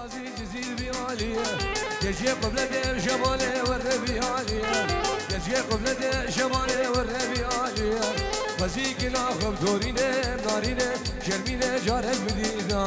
غازي جزيل بياليه يجي قبلة شمالي والربياليه يجي قبلة شمالي والربياليه فزيك ناخب دورينه نارينه شرمينه جارك بدينا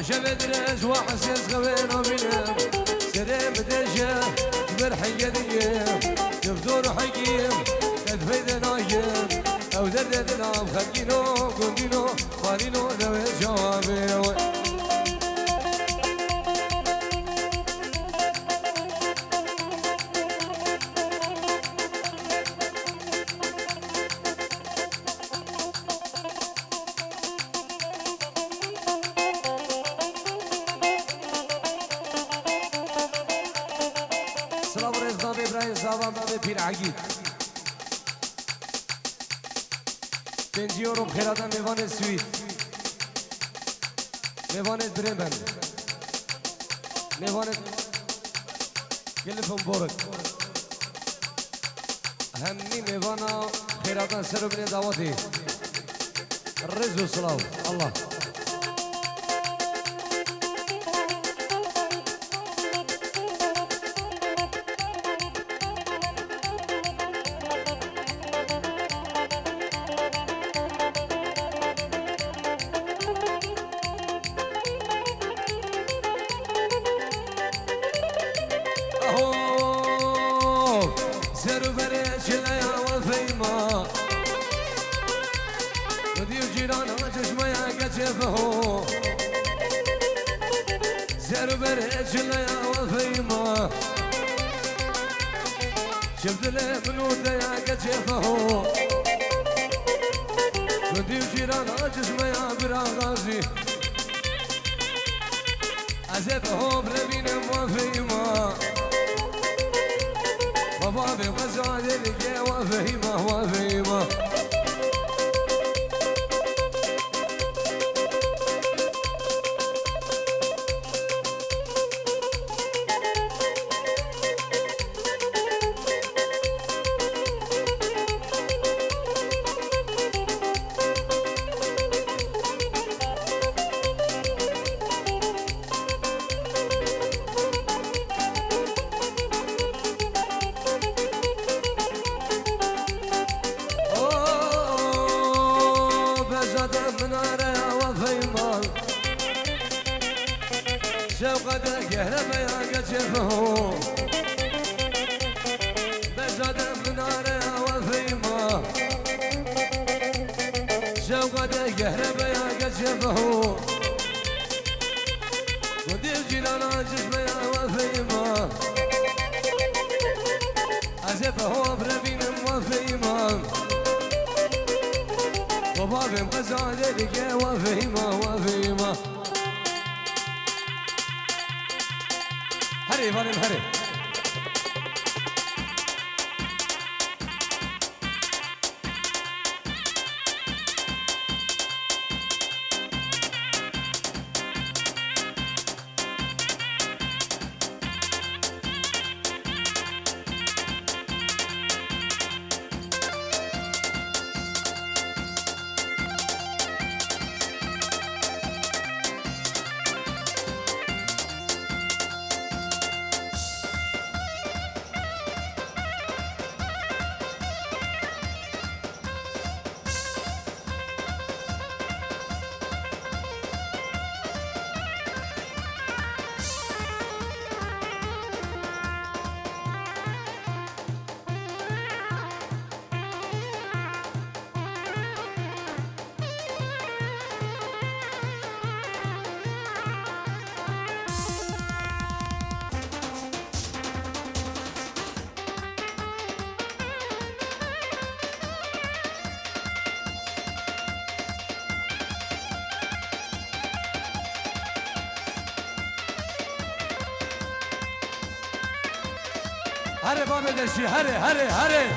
شبدرز وحسس غوينا بينام سلام دجا كبر حيديه يفدور حكيم تدفيد نايم او درد نام خلقينو قندينو خالينو ذوي جوابي پیر عگید 5 یورو خیراتا میوان سویت میوان برمن میوان گلفون بورک همین میوانا خیراتا سر بین دعوتی رز و صلاو الله شفت له بنوده يا كتفه ودي وجيران جسمه يا براغازي عزبه بربينا وفيما وبابي غزال لقي وفيما وفيما شوقتك يهرب يا كتفه بزاد النار يا وفيما شوقتك يهرب يا كتفه ودي الجنان جسمه يا وفيما عزفه بربين وفيما وبابي مقزاد لك يا وفيما وفيما هري فارم هري هره بابا دشی هره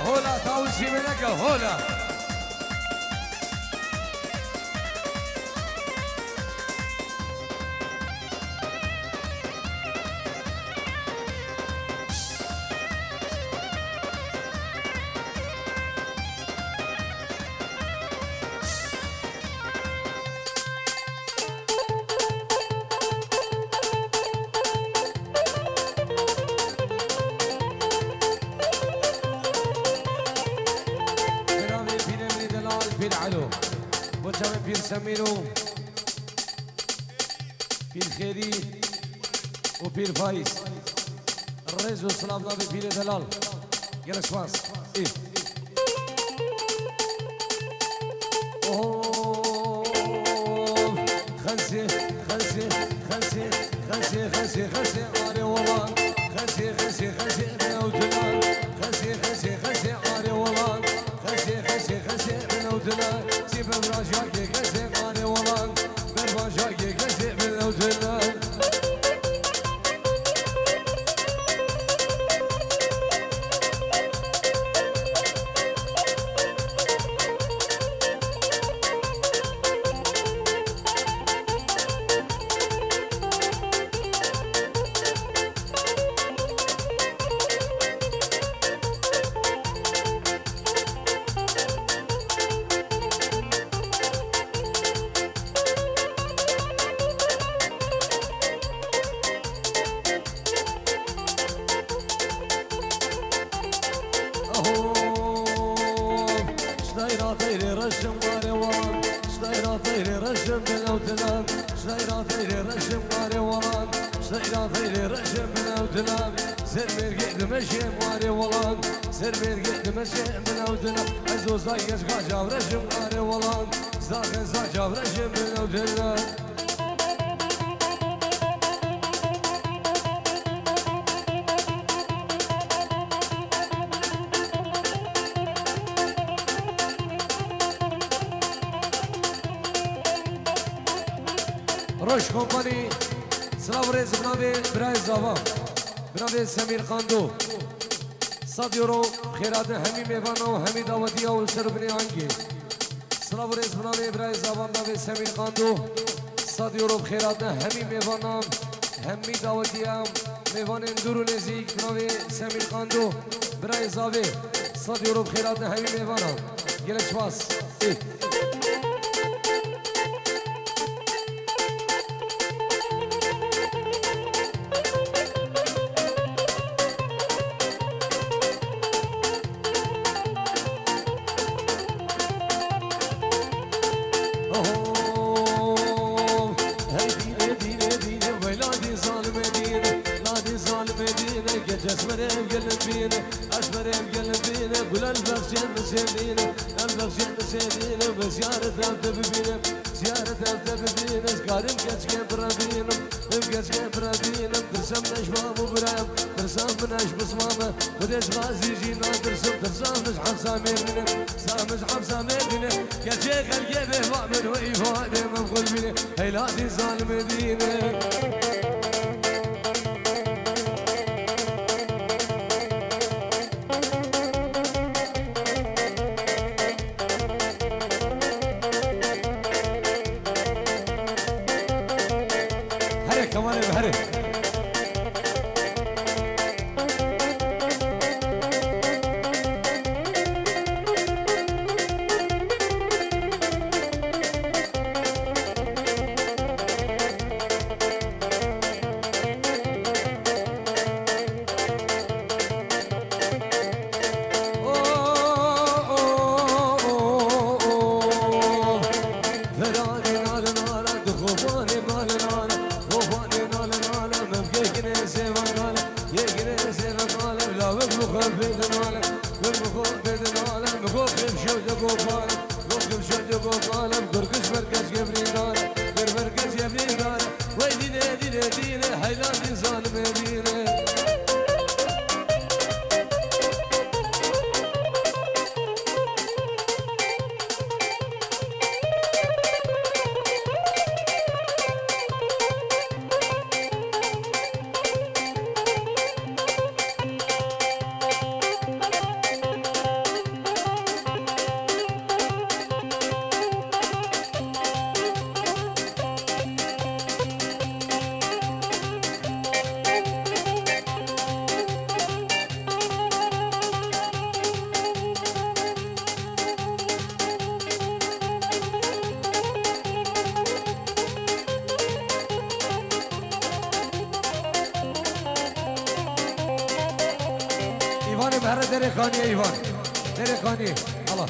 هولا تاوسي منك هولا بير سميرو بير خيري وبير فايز الرئيس وصلابنا بير دلال جلس فاس ايه اوه خلسي عاري والله خلسي بنو دلال خلسي عاري والله خلسي بنو دلال سيب براجاكي خلسي عاري والله براجاكي خلسي بنو دلال زايج غاجا ورجم قاري والله زاجا ورجم من ودنا روش كومباني سلام ريز بنابي براي زاوا بنابي سمير قاندو 100 يورو خیرات همی میوانو همی دعوتیا و سربنی آنگی سلام و رئیس بنامه برای زبان ناوی سمیر قاندو 100 یورو خیرات همی میوانم همی دعوتیا میوان دور و نزیک بنامه سمیر قاندو برای زاوی 100 یورو خیرات همی میوانم گلش باس جسمنا قلبي ببینه اشبرم گل بینه گل البخشن مسیدینه البخشن مسیدینه و زیارت رفته ببینه زیارت رفته ببینه کارم کچکه برابینم کچکه برابینم درسم نشمام و برایم درسم منش بسمامه خودش غازی جینا درسم درسم مش حفصه میرینه سامش حفصه میرینه کچه خلقه به وامن و ایفاده من قلبینه هیلادی ظالم دینه كمان بهري بهره دره خانی ایوان دره خانی الله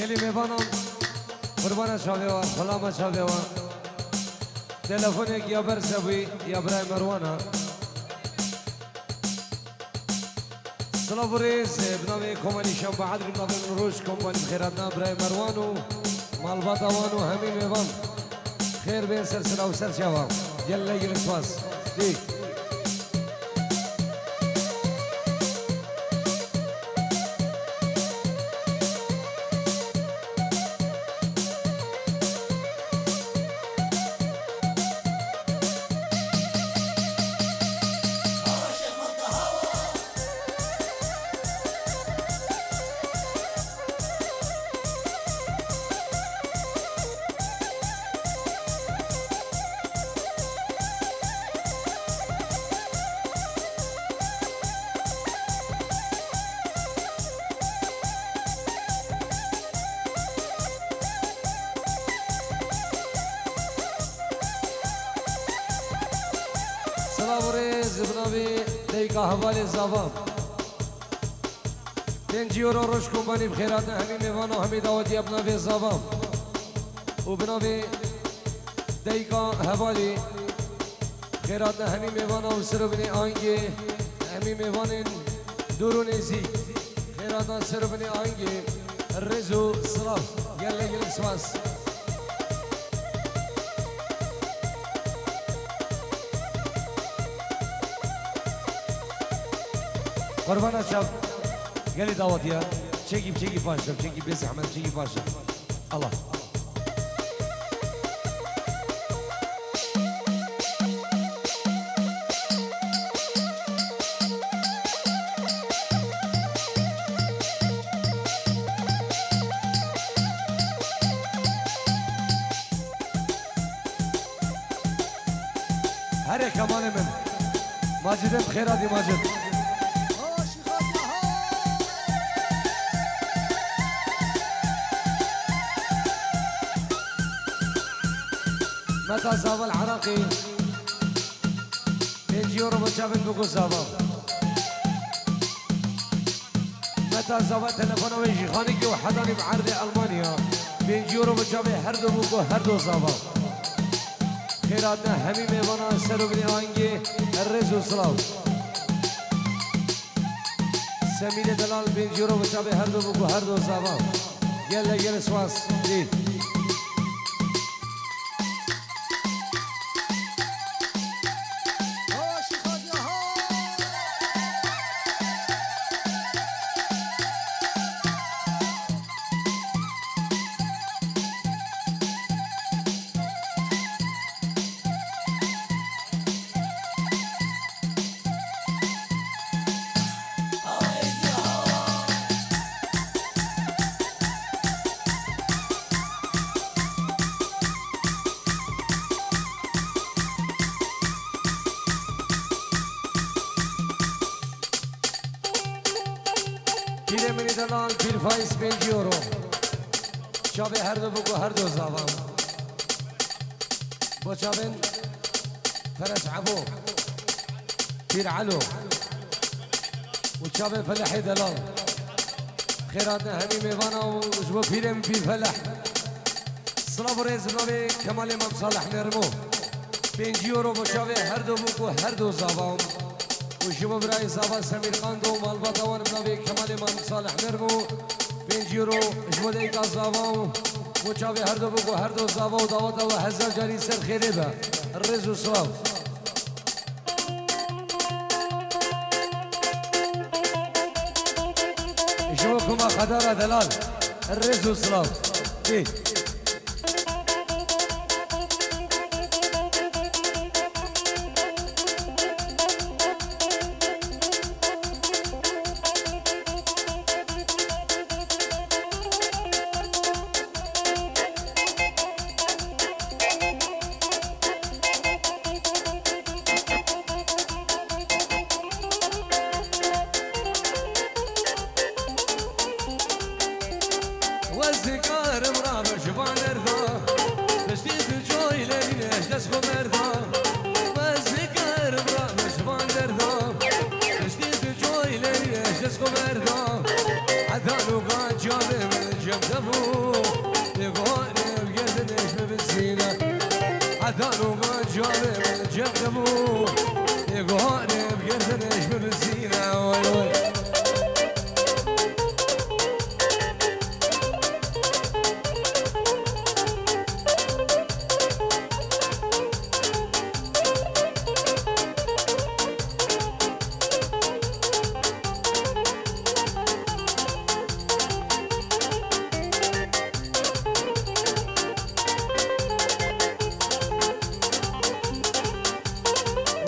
گلی میوانم قربان شاویوان خلام شاویوان تلفونك يا برسوي يا براي مروانة سلافوريز بنامي كوماني شام بعد بنامي نروش كوماني خيراتنا براي مروانو مال بطوانو همين ميوان خير بين سلسلة وسل شباب يلا يجلس باس دي سلافوريز بنامي ديكا هوالي زافام 5 يورو روش كومباني بخيراتنا همي ميوانا وهمي داودي بنامي زافام وبنامي ديكا هوالي خيراتنا همي ميوانا وسربني آنجي همي ميوانين دورونيزي خيراتنا سربني آنجي الرزو سلاف يلا يلا سواس قربان شب قالي دعوت يا çekip başla çekip bir zahmet çekip başla Allah her kemalim Macid'im khiradi Macid متى زاب العراقي 5 يورو بشافن بوكو زابا متى زاب تلفون ويجي خانيكي وحداني بعرض ألمانيا 5 يورو بشافن هردو بوكو هردو زابا خيراتنا همي ميوانا سرو بني آنجي الرزو سلاو سمير دلال 5 يورو بشافن هردو بوكو هردو زابا يلا يلا سواس ديد Pire mini dalal pir faiz 5 euro Çabe her de buku her de zavam Bu çaben Feres Abo Pir Alo وشابه فلاحي دلال خيراتنا همي ميوانا وجبو بيرم بير فلاح صلاة ريز بنابي كمال امام صالح نرمو 5 يورو بشابه هر دو بوكو هر دو زاوام وجبو براي زاوا سمير قاندو مالباتوان بنابي كمال امام صالح نرمو 5 يورو جبو ديكا زاوام وشابه هر دو بوكو هر دو زاوا وداواتا وحزر جاري سر خيريبا الريز وصلاة شوفكم خدارة دلال الرز وصلاة ايه والذكار مرابر جبان ارضا تشتيت الجوي لينيش تسخو مرضا والذكار مرابر جبان ارضا تشتيت الجوي لينيش تسخو مرضا عذان وقاد جابر من جمدبو دانو ما جوابي من جنبو يقهاني بقردنش ببزينة وي وي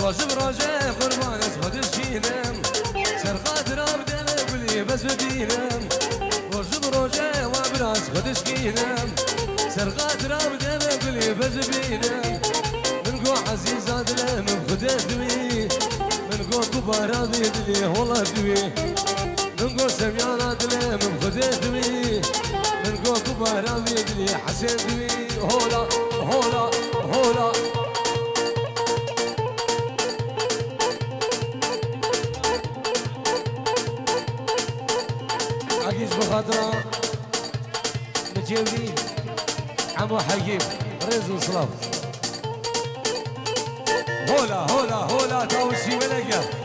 واجب راجع قربان خدش فينم سر خاطر ابدا بلي بس بدينم واجب راجع وابراس خدش فينم سر خاطر ابدا بلي بس بدينم من قو عزيز ادلم بخدت دوي من قو كبار ابدلي والله دوي من قو سميان ادلم بخدت دوي من قو كبار ابدلي حسين دوي هولا هولا هولا عقيز بخاطره متجاوبين عمو حقيب ريز وصلاف هولا هولا هولا تاوسي ولقى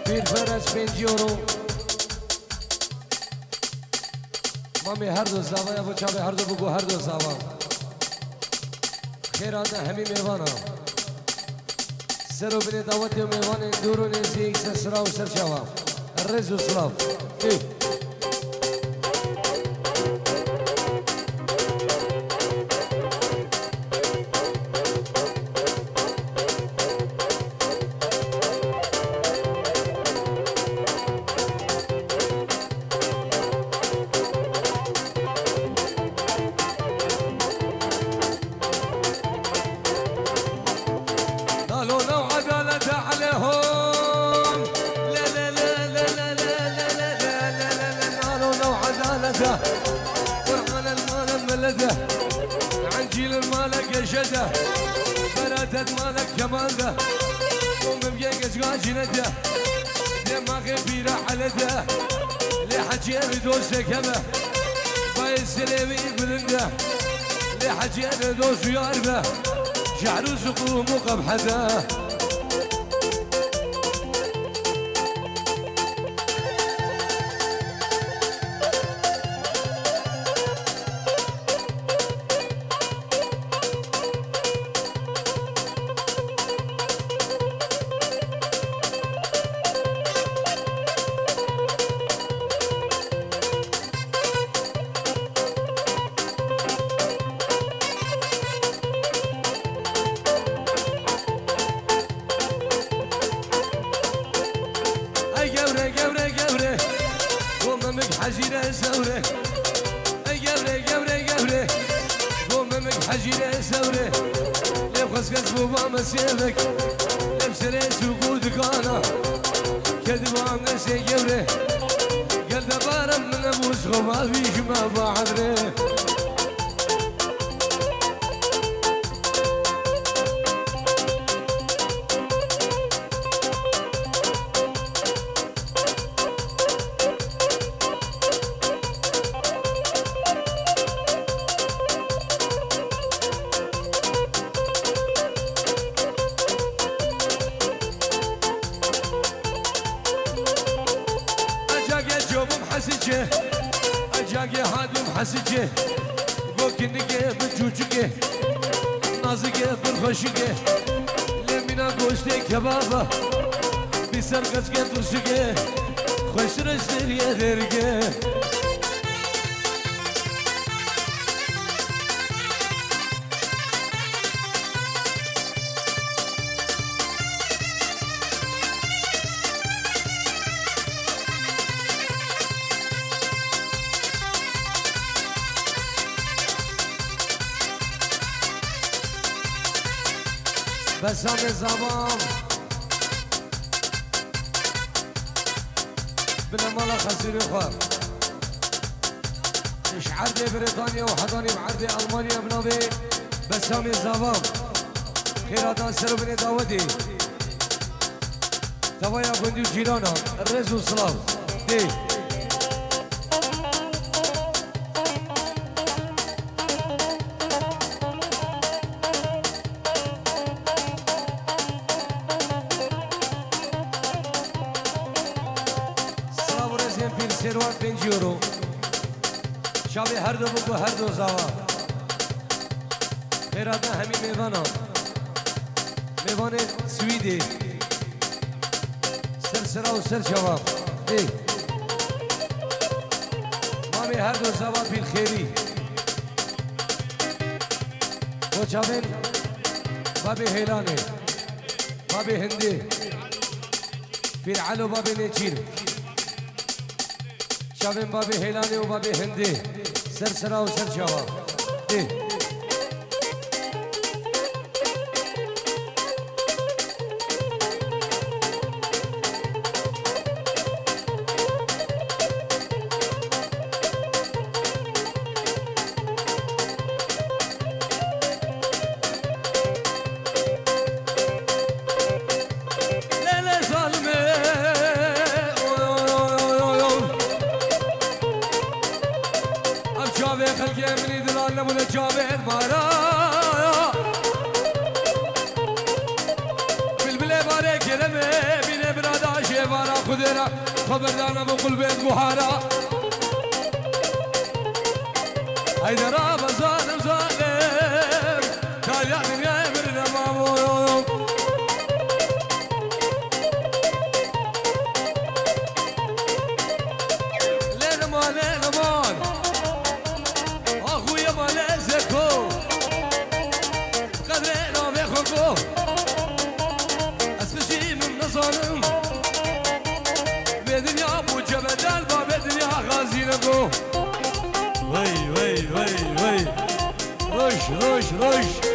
پیر فرج 5 یورو مامی هر دو زاوا یا بچه هر دو بگو هر دو زاوا خیرات همی میوانا سر و بینی دعوتی و میوان دورو نزدیک سسرا و سرچاوا رز و سلاف قرآن المال ملده عن جيل المالك يشده فراتت مالك كمالده قوم بيقش غاجنده دماغي بيرا حلده لحجي بدوسه كمه باي السليمي بلنده لحجي بدوس وياربه شعره سقوم وقبحده حجيرة سورة جبرة جبرة جبرة قوم مك حجيرة سورة لبخس كسبو بامسيبك لبسري سوقو دكانا كذبان نسي جبرة قلب بارم من ابو وسخو ما فيش ما بعدري حسجه اجاقي هادم حسجه بوكنقه بجوجقه نازقه بالخشقه لمنا قوشتي كبابه بسرقتك ترشقه خوش رشتر يا درقه بسام الزبام بلا مالا خسير خوار ايش عرضي بريطانيا وحضاني بعرضي المانيا بنابي بسام الزبام خيراتان سر بني داودي توايا بندي وجيرانا الرز والصلاة دي سروان 5 یورو شابه هر دو بگو هر دو زوا خیرات همین میوانا میوان سویدی سر سرا و سر شواب ای مامی هر دو زوا بیل خیری و چابین بابی هیلانه بابی هندی بیل علو بابی نیچیر شابين بابي هيلاني وبابي هندي سرسرا وسر شوا ايه خبردانا بقول بيت بحارة هيدرا بظالم ظالم قال يا دنيا برنا مامو لينا مان اخويا ما لازكو قدرنا بيخوكو اسفشي من نظالم بدنيا ابو جبل باب الدنيا غازي نبو وي وي وي وي رش رش رش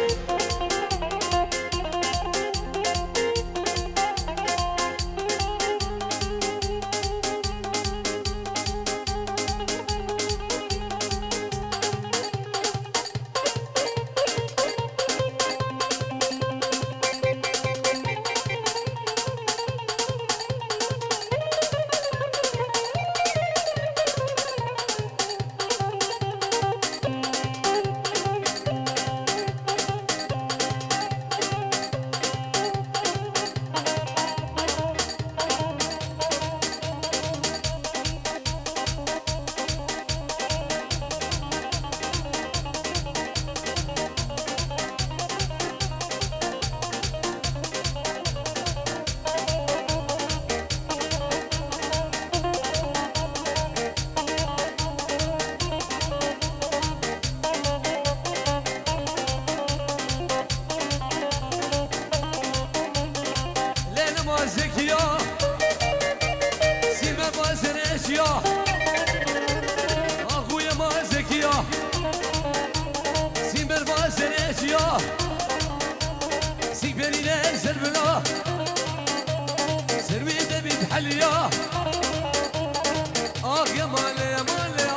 حليا آه يا مالي يا مالي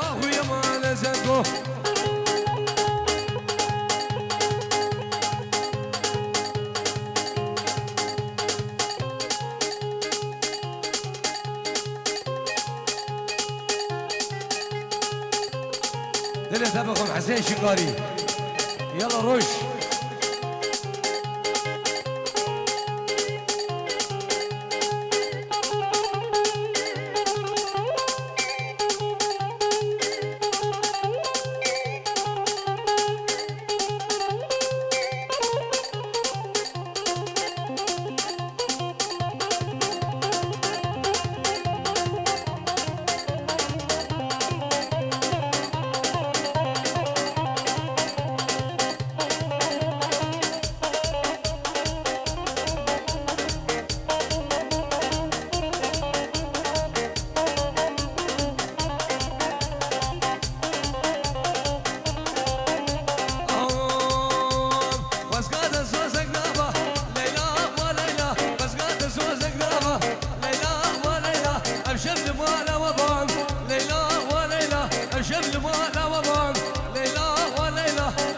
دلت ابكم حسين شنقاري يلا روش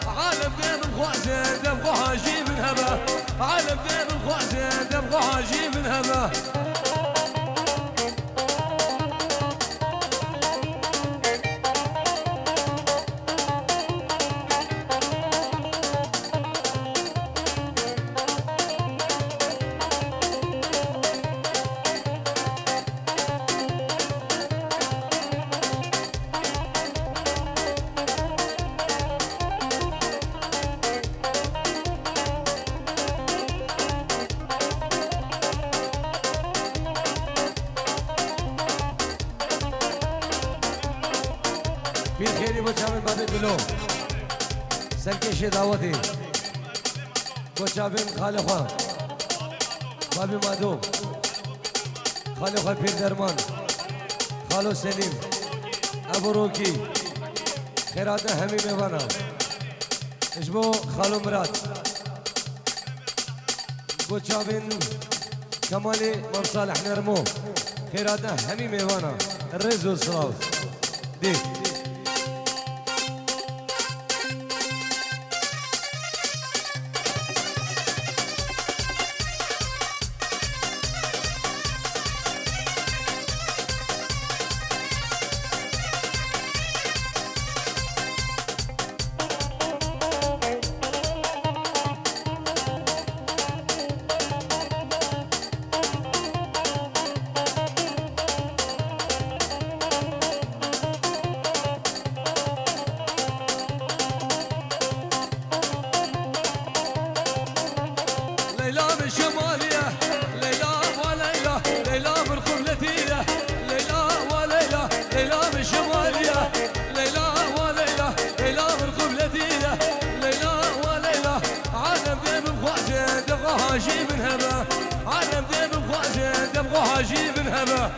عالم دين الخوازين دبغو حاجي من هبه بالخير بوچابن بابي بلو سرکش دعوتی بوچابن خالقا بابي مادو خالقا پیر درمان خالو سلیم ابو روکی خیرات همی میوانا اشبو خالو مراد بوچابن کمالی مصالح نرمو خیرات همی میوانا الرز والصلاة دي حاجي من هبه عالم ذيب بخواجه دبغو حاجي من هبه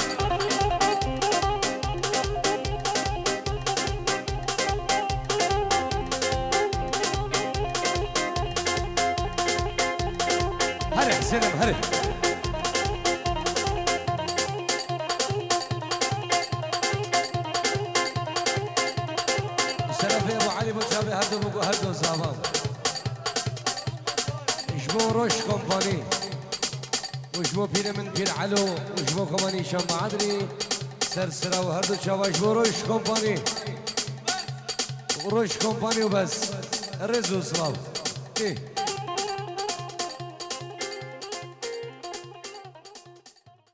هري حسين هري الشرف يا ابو علي بوشابي هدو صافا وشبو روش كومباني وشبو بير من بير علو وشبو كماني شام عدري سرسرا وهردو شابا شبو روش كومباني روش كومباني وبس الرز وصلاو